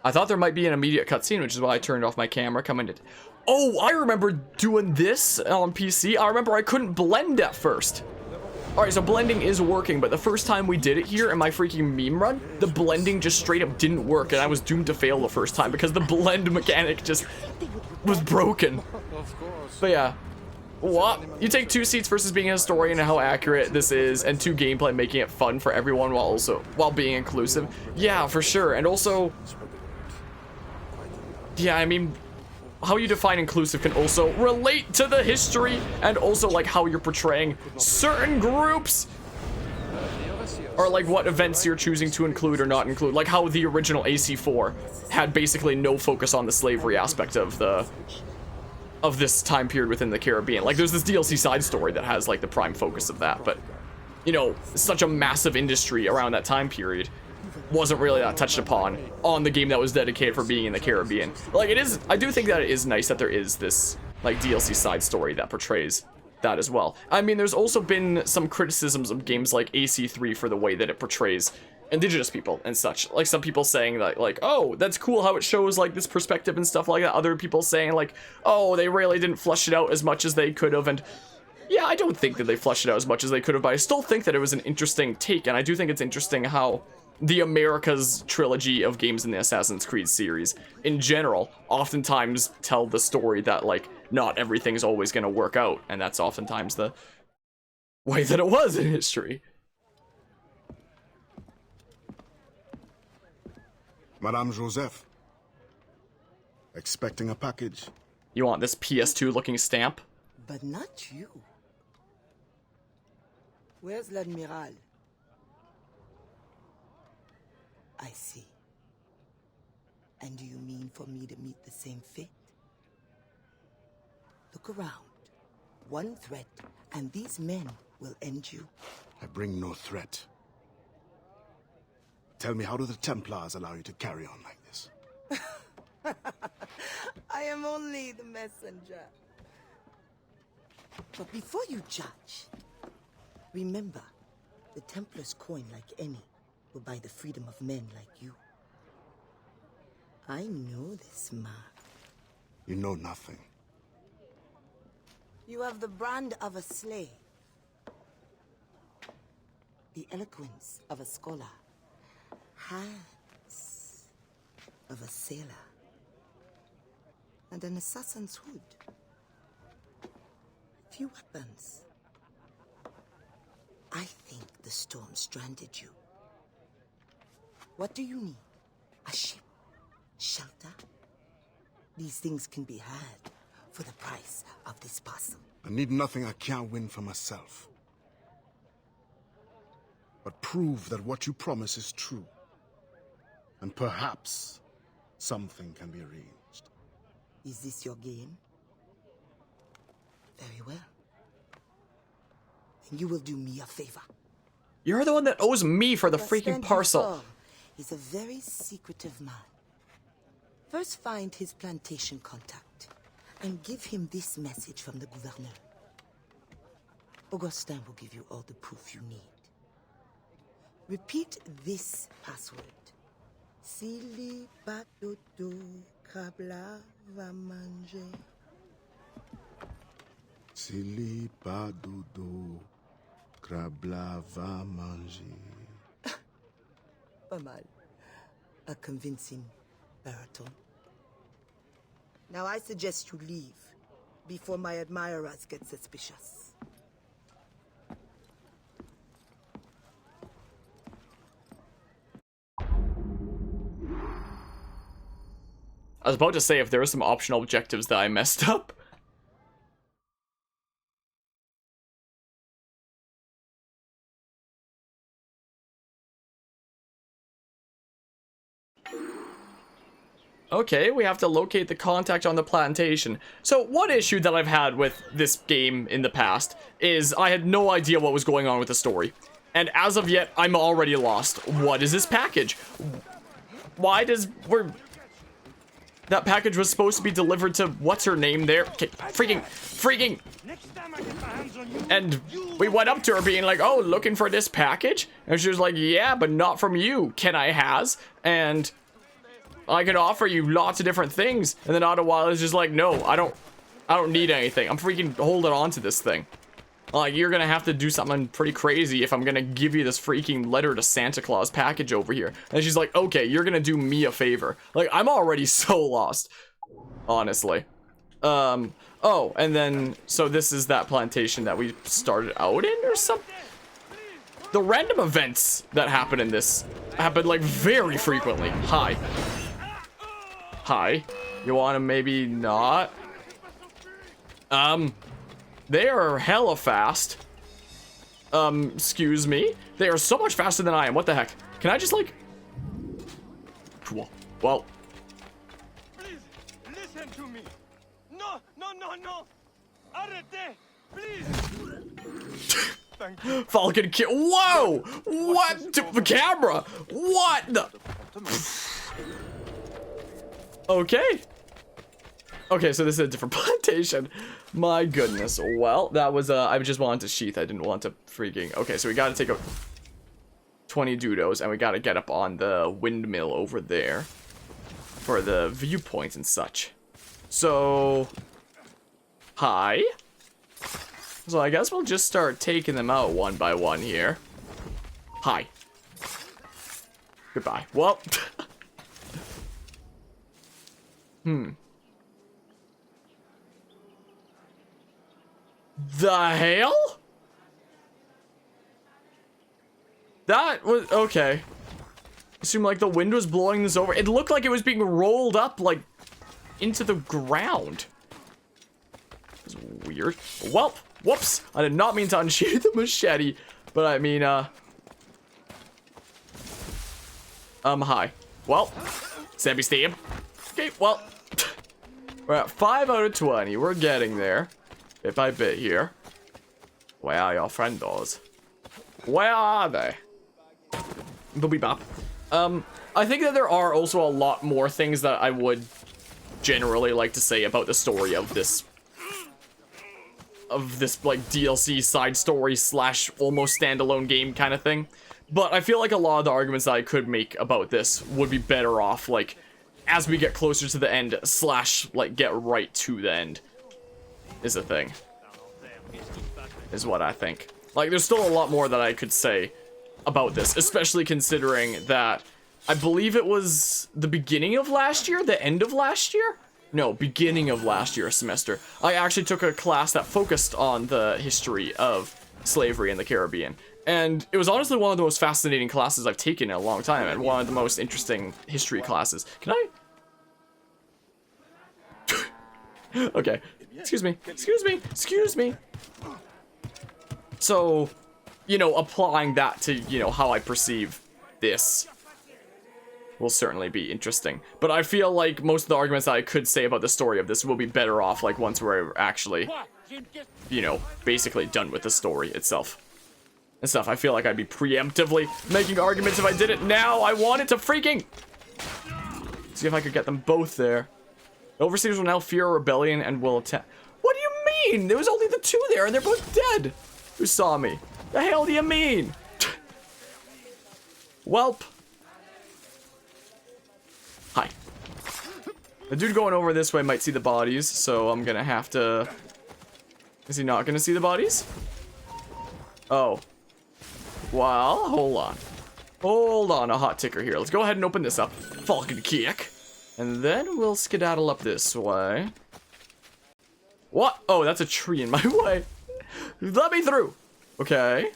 I thought there might be an immediate cutscene, which is why I turned off my camera coming to... Oh, I remember doing this on PC. I remember I couldn't blend at first. Alright, so blending is working, but the first time we did it here in my freaking meme run, the blending just straight up didn't work, and I was doomed to fail the first time because the blend mechanic just was broken. But yeah. What? You take 2 seats versus being a historian and how accurate this is, and 2 gameplay making it fun for everyone while being inclusive. Yeah, for sure. And also, yeah, I mean, how you define inclusive can also relate to the history and also like how you're portraying certain groups, or like what events you're choosing to include or not include. Like how the original AC4 had basically no focus on the slavery aspect of this time period within the Caribbean. Like there's this DLC side story that has like the prime focus of that, but you know, such a massive industry around that time period wasn't really that touched upon on the game that was dedicated for being in the Caribbean. Like it is, I do think that it is nice that there is this like DLC side story that portrays that as well. I mean, there's also been some criticisms of games like AC3 for the way that it portrays indigenous people and such. Like some people saying that like, oh, that's cool how it shows like this perspective and stuff like that. Other people saying like, oh, they really didn't flesh it out as much as they could have. And yeah, I don't think that they fleshed it out as much as they could have, but I still think that it was an interesting take. And I do think it's interesting how the Americas trilogy of games in the Assassin's Creed series in general oftentimes tell the story that like not everything's always going to work out, and that's oftentimes the way that it was in history. Madame Joseph, expecting a package. You want this PS2 looking stamp? But not you. Where's l'Admiral? I see. And do you mean for me to meet the same fate? Look around. One threat, and these men will end you. I bring no threat. Tell me, how do the Templars allow you to carry on like this? I am only the messenger. But before you judge, remember, the Templars' coin, like any, will buy the freedom of men like you. I know this man. You know nothing. You have the brand of a slave, the eloquence of a scholar, hands of a sailor, and an assassin's hood. Few weapons. I think the storm stranded you. What do you need? A ship? Shelter? These things can be had for the price of this parcel. I need nothing I can't win for myself. But prove that what you promise is true. And perhaps something can be arranged. Is this your game? Very well. Then you will do me a favor. You're the one that owes me for the freaking parcel. He's a very secretive man. First find his plantation contact and give him this message from the gouverneur. Augustin will give you all the proof you need. Repeat this password. Sili batoto krabla va manger. Sili badodo krabla va manger. Pas mal. A convincing baritone. Now I suggest you leave before my admirers get suspicious. I was about to say if there were some optional objectives that I messed up. Okay, we have to locate the contact on the plantation. So one issue that I've had with this game in the past is I had no idea what was going on with the story. And as of yet, I'm already lost. What is this package? Why does... That package was supposed to be delivered to what's her name there? Okay, freaking. And we went up to her being like, oh, looking for this package? And she was like, yeah, but not from you. Can I has? And I can offer you lots of different things. And then Ottawa is just like, no, I don't need anything. I'm freaking holding on to this thing. Like, you're gonna have to do something pretty crazy if I'm gonna give you this freaking letter to Santa Claus package over here. And she's like, okay, you're gonna do me a favor. Like, I'm already so lost, honestly. Oh, and then, so this is that plantation that we started out in or something? The random events that happen in this happen, like, very frequently. Hi. Hi. You wanna maybe not? They are hella fast. Excuse me? They are so much faster than I am. What the heck? Can I just, like... Cool. Well... Please, listen to me. No, no, no, no. Arrête, please. Thank you. Falcon kill. Whoa! What? The camera? What the? Okay. Okay, so this is a different plantation. My goodness. Well, that was, I just wanted to sheath. I didn't want to freaking... Okay, so we gotta take out 20 doodles, and we gotta get up on the windmill over there for the viewpoint and such. So... Hi. So I guess we'll just start taking them out one by one here. Hi. Goodbye. Well. The hell? That was... Okay. It seemed like the wind was blowing this over. It looked like it was being rolled up, like, into the ground. It was weird. Welp. Whoops. I did not mean to unsheath the machete. But I mean, hi. Well. Sammy Steam. Okay, well. We're at 5 out of 20. We're getting there. Bit by bit here. Where are your friendos? Where are they? Boopy bop. I think that there are also a lot more things that I would generally like to say about the story of this like DLC side story slash almost standalone game kind of thing. But I feel like a lot of the arguments that I could make about this would be better off like as we get closer to the end slash like get right to the end is the thing. Is what I think. Like there's still a lot more that I could say about this, especially considering that I believe it was the beginning of last year, the end of last year? No, beginning of last year's semester. I actually took a class that focused on the history of slavery in the Caribbean. And it was honestly one of the most fascinating classes I've taken in a long time, and one of the most interesting history classes. Can I? Okay. Excuse me. Excuse me. Excuse me. So, you know, applying that to, you know, how I perceive this will certainly be interesting. But I feel like most of the arguments that I could say about the story of this will be better off, like, once we're actually, you know, basically done with the story itself. And stuff. I feel like I'd be preemptively making arguments if I did it now. I wanted to freaking... See if I could get them both there. The Overseers will now fear a rebellion and will attack... What do you mean? There was only the two there and they're both dead. Who saw me? The hell do you mean? Welp. Hi. The dude going over this way might see the bodies, so I'm gonna have to... Is he not gonna see the bodies? Oh. Well, hold on. Hold on, a hot ticker here. Let's go ahead and open this up. Falcon kick. And then we'll skedaddle up this way. What? Oh, that's a tree in my way. Let me through. Okay.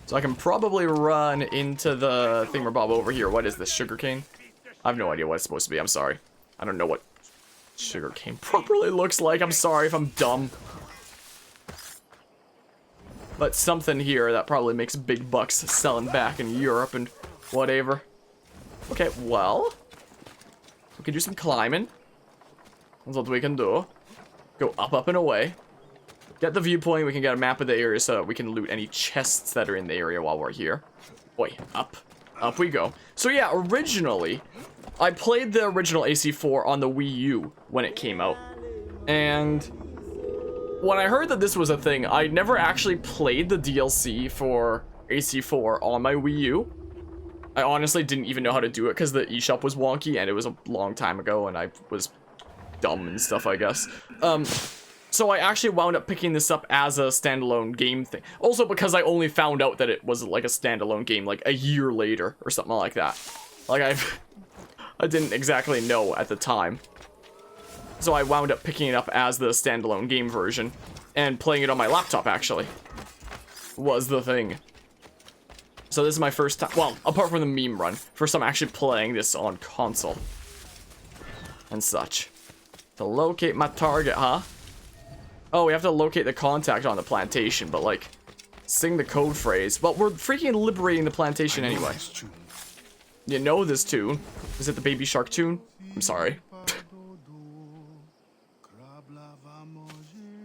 So I can probably run into the thingamabob over here. What is this, sugarcane? I have no idea what it's supposed to be. I'm sorry. I don't know what sugarcane properly looks like. I'm sorry if I'm dumb. But something here that probably makes big bucks selling back in Europe and whatever. Okay, well. We can do some climbing. That's what we can do. Go up, up, and away. Get the viewpoint. We can get a map of the area so that we can loot any chests that are in the area while we're here. Boy, up. Up we go. So yeah, originally, I played the original AC4 on the Wii U when it came out. And when I heard that this was a thing, I never actually played the DLC for AC4 on my Wii U. I honestly didn't even know how to do it because the eShop was wonky and it was a long time ago and I was dumb and stuff, I guess. So I actually wound up picking this up as a standalone game thing. Also because I only found out that it was like a standalone game like a year later or something like that. Like I didn't exactly know at the time. So I wound up picking it up as the standalone game version and playing it on my laptop actually. Was the thing. So this is my first time, well, apart from the meme run, first time actually playing this on console. And such. To locate my target, huh? Oh, we have to locate the contact on the plantation, but like, sing the code phrase. But we're freaking liberating the plantation anyway. You know this tune. Is it the Baby Shark tune? I'm sorry.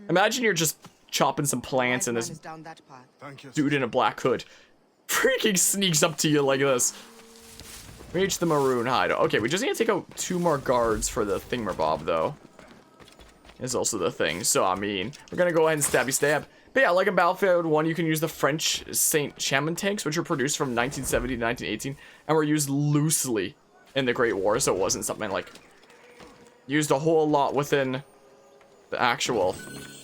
Imagine you're just chopping some plants and this dude in a black hood freaking sneaks up to you like this. Reach the Maroon hideout. Okay, we just need to take out 2 more guards for the thingamabob, though. Is also the thing. So, I mean, we're gonna go ahead and stabby stab. But yeah, like in Battlefield 1, you can use the French Saint-Chamond tanks, which were produced from 1970 to 1918, and were used loosely in the Great War, so it wasn't something like used a whole lot within the actual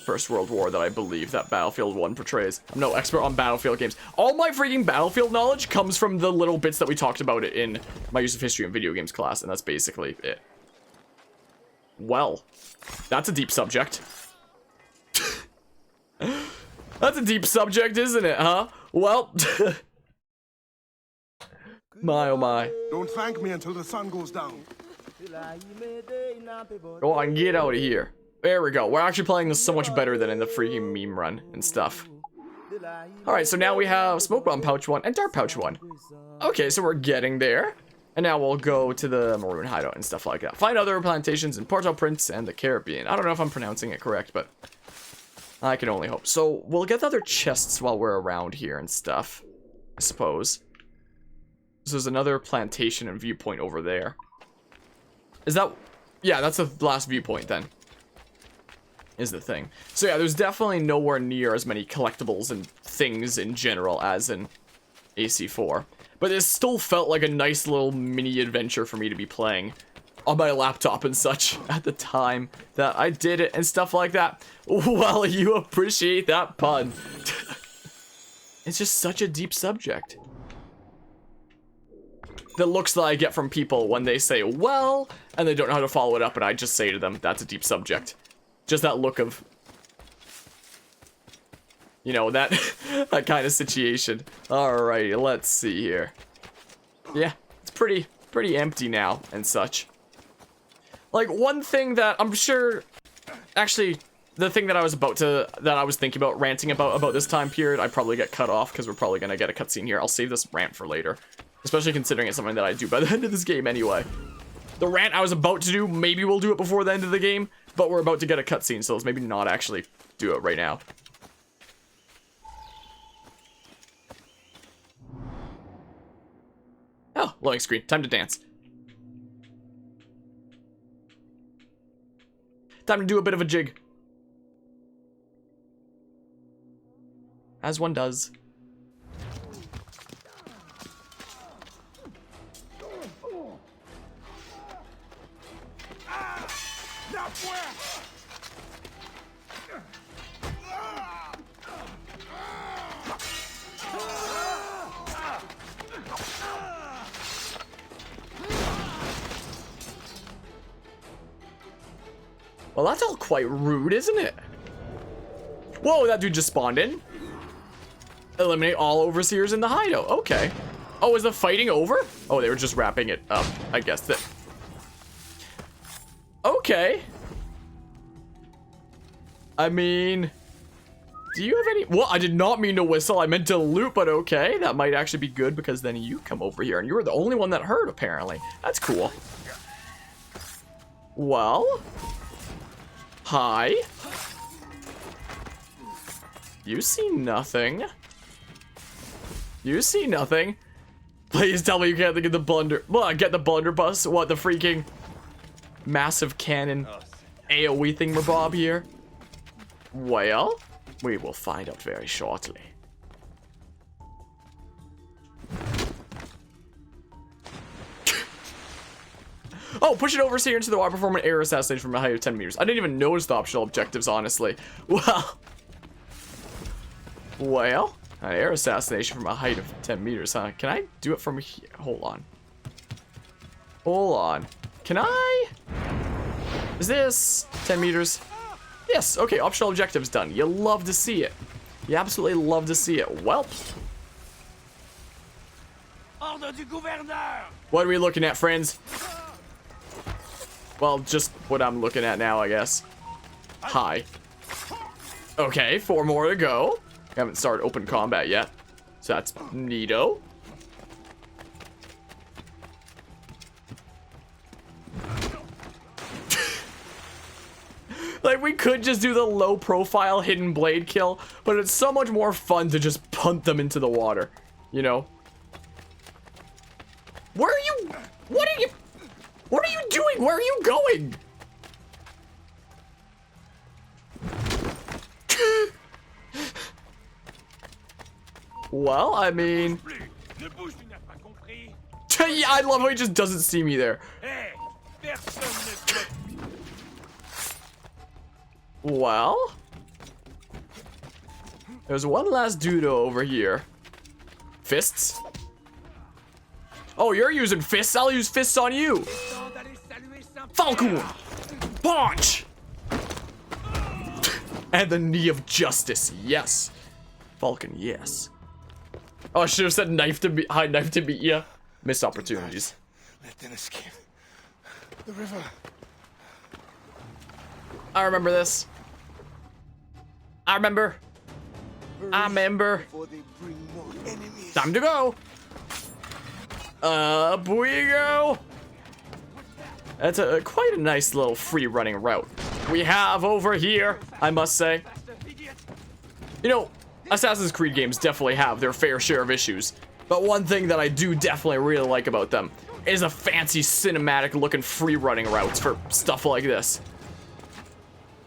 First World War that I believe that Battlefield 1 portrays. I'm no expert on Battlefield games. All my freaking Battlefield knowledge comes from the little bits that we talked about it in my use of history and video games class, and that's basically it. Well, that's a deep subject. That's a deep subject, isn't it, huh? Well, my oh my. Don't thank me until the sun goes down. Go on, get out of here. There we go. We're actually playing this so much better than in the freaking meme run and stuff. Alright, so now we have Smoke Bomb Pouch 1 and Dart Pouch 1. Okay, so we're getting there. And now we'll go to the Maroon hideout and stuff like that. Find other plantations in Port-au-Prince and the Caribbean. I don't know if I'm pronouncing it correct, but I can only hope. So we'll get the other chests while we're around here and stuff, I suppose. So there's another plantation and viewpoint over there. Is that... Yeah, that's the last viewpoint then. Is the thing. So yeah, there's definitely nowhere near as many collectibles and things in general as in AC4. But it still felt like a nice little mini adventure for me to be playing on my laptop and such at the time that I did it and stuff like that. Well, you appreciate that pun. It's just such a deep subject. The looks that I get from people when they say, well, and they don't know how to follow it up, and I just say to them, that's a deep subject. Just that look of, you know, that that kind of situation. Alrighty, let's see here. Yeah, it's pretty empty now and such. Like, one thing that I'm sure, actually, the thing that I was thinking about ranting about this time period, I probably get cut off because we're probably gonna get a cutscene here. I'll save this rant for later, especially considering it's something that I do by the end of this game anyway. The rant I was about to do, maybe we'll do it before the end of the game, but we're about to get a cutscene, so let's maybe not actually do it right now. Oh, loading screen. Time to dance. Time to do a bit of a jig. As one does. Well, that's all quite rude, isn't it? Whoa, that dude just spawned in. Eliminate all overseers in the hideout. Okay. Oh, is the fighting over? Oh, they were just wrapping it up. I guess that. Okay. I mean, do you have any? Well, I did not mean to whistle. I meant to loot, but okay. That might actually be good because then you come over here and you were the only one that heard, apparently. That's cool. Well. Hi. You see nothing. You see nothing. Please tell me you can't get the blunder. Well, get the blunderbuss. What, the freaking massive cannon AoE thingamabob here? Well, we will find out very shortly. Oh, push it over here into the water, perform an air assassination from a height of 10 meters. I didn't even notice the optional objectives, honestly. Well, an air assassination from a height of 10 meters, huh? Can I do it from here? Hold on. Hold on. Can I? Is this 10 meters? Yes, okay, optional objectives done. You love to see it. You absolutely love to see it. Well. What are we looking at, friends? Well, just what I'm looking at now, I guess. Hi. Okay, 4 more to go. Haven't started open combat yet. So that's neato. Like, we could just do the low profile hidden blade kill, but it's so much more fun to just punt them into the water, you know? Where are you? What are you doing? Where are you going? Well, I mean... Yeah, I love how he just doesn't see me there. Well... There's one last dude over here. Fists? Oh, you're using fists? I'll use fists on you. Falcon! Punch! And the knee of justice, yes. Falcon, yes. Oh, I should have said knife to beat ya. Missed opportunities. Let them escape. The river. I remember this. I remember. Time to go. Up we go. That's quite a nice little free running route we have over here, I must say. You know, Assassin's Creed games definitely have their fair share of issues, but one thing that I do definitely really like about them is a fancy cinematic looking free running routes for stuff like this.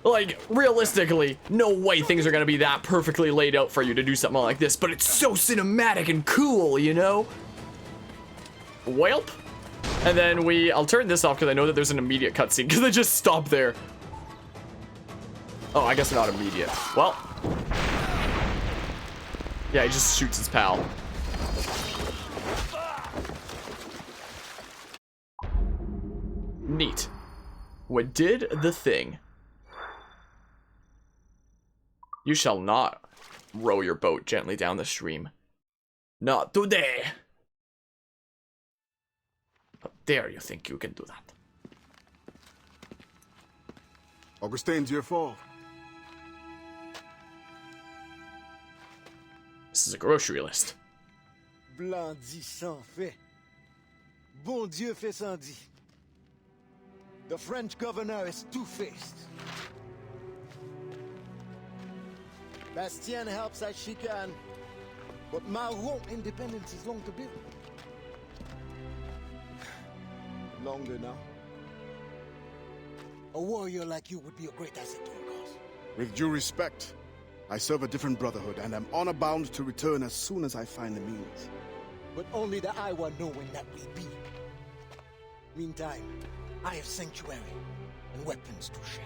Like, realistically, no way things are gonna be that perfectly laid out for you to do something like this, but it's so cinematic and cool, you know? Welp. And then I'll turn this off because I know that there's an immediate cutscene because they just stop there. Oh, I guess not immediate. Well. Yeah, he just shoots his pal. Neat. We did the thing. You shall not row your boat gently down the stream. Not today. How dare you think you can do that? Augustine's your fault. This is a grocery list. Blanc dit sans fait. Bon Dieu fait sans dit. The French governor is two-faced. Bastien helps as she can, but Maroons independence is long to build. Longer now. A warrior like you would be a great asset to our cause. With due respect, I serve a different brotherhood, and am honor bound to return as soon as I find the means. But only the Iwa know when that will be. Meantime, I have sanctuary and weapons to share.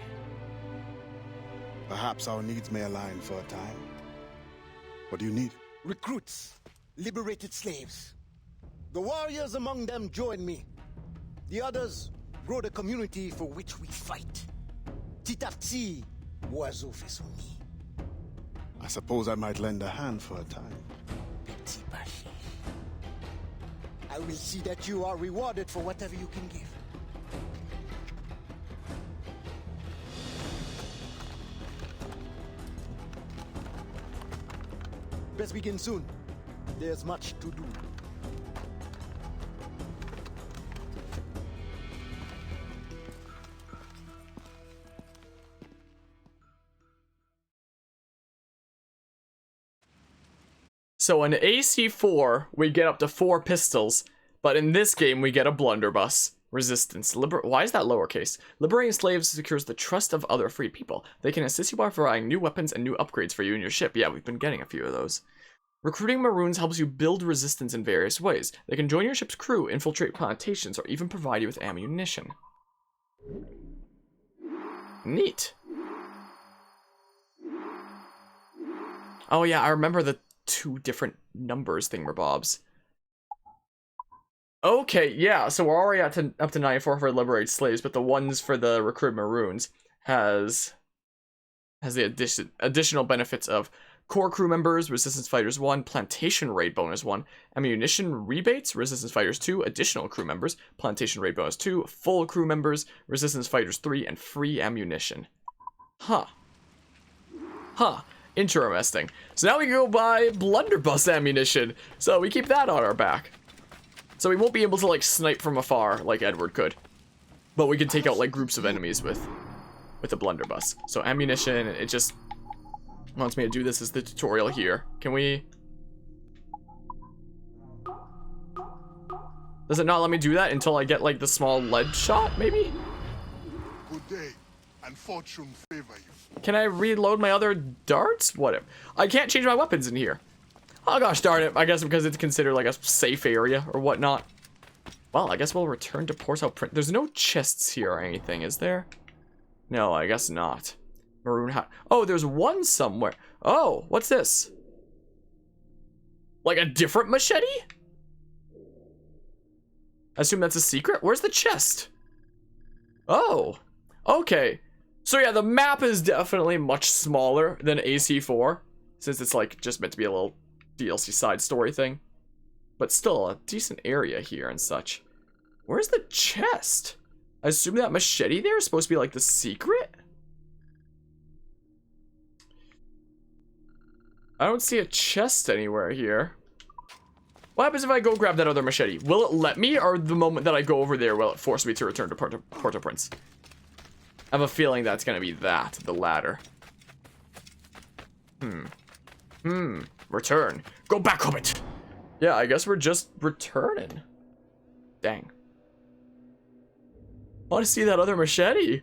Perhaps our needs may align for a time. What do you need? Recruits, liberated slaves. The warriors among them join me. The others grow the community for which we fight. Petit à petit, oiseau fait son nid. I suppose I might lend a hand for a time. Petit Bashi. I will see that you are rewarded for whatever you can give. Best begin soon. There's much to do. So in AC4, we get up to 4 pistols, but in this game we get a blunderbuss. Resistance. Why is that lowercase? Liberating slaves secures the trust of other free people. They can assist you by providing new weapons and new upgrades for you and your ship. Yeah, we've been getting a few of those. Recruiting Maroons helps you build resistance in various ways. They can join your ship's crew, infiltrate plantations, or even provide you with ammunition. Neat. Oh yeah, I remember the 2 different numbers thingamabobs. Okay, yeah, so we're already up to 94 for liberated slaves, but the ones for the recruit Maroons has the additional benefits of core crew members, Resistance Fighters 1, Plantation Raid Bonus 1, Ammunition Rebates, Resistance Fighters 2, additional crew members, Plantation Raid Bonus 2, full crew members, Resistance Fighters 3, and free ammunition. Huh. Interesting. So now we can go buy blunderbuss ammunition, so we keep that on our back. So we won't be able to, like, snipe from afar like Edward could. But we can take out, like, groups of enemies with a blunderbuss. So ammunition, it just wants me to do this as the tutorial here. Can we... Does it not let me do that until I get, like, the small lead shot, maybe? Good day, and fortune favor you. Can I reload my other darts? Whatever. I can't change my weapons in here. Oh gosh darn it, I guess because it's considered like a safe area or whatnot. Well, I guess we'll return to Port-au-Prince. There's no chests here or anything, is there? No, I guess not. Maroon hat. Oh, there's one somewhere. Oh, what's this? Like a different machete? I assume that's a secret? Where's the chest? Oh, okay. So yeah, the map is definitely much smaller than AC4, since it's like just meant to be a little DLC side story thing. But still a decent area here and such. Where's the chest? I assume that machete there is supposed to be like the secret? I don't see a chest anywhere here. What happens if I go grab that other machete? Will it let me, or the moment that I go over there, will it force me to return to Port-au-Prince? I have a feeling that's gonna be that, the latter. Return. Go back, Hobbit! Yeah, I guess we're just returning. Dang. I want to see that other machete.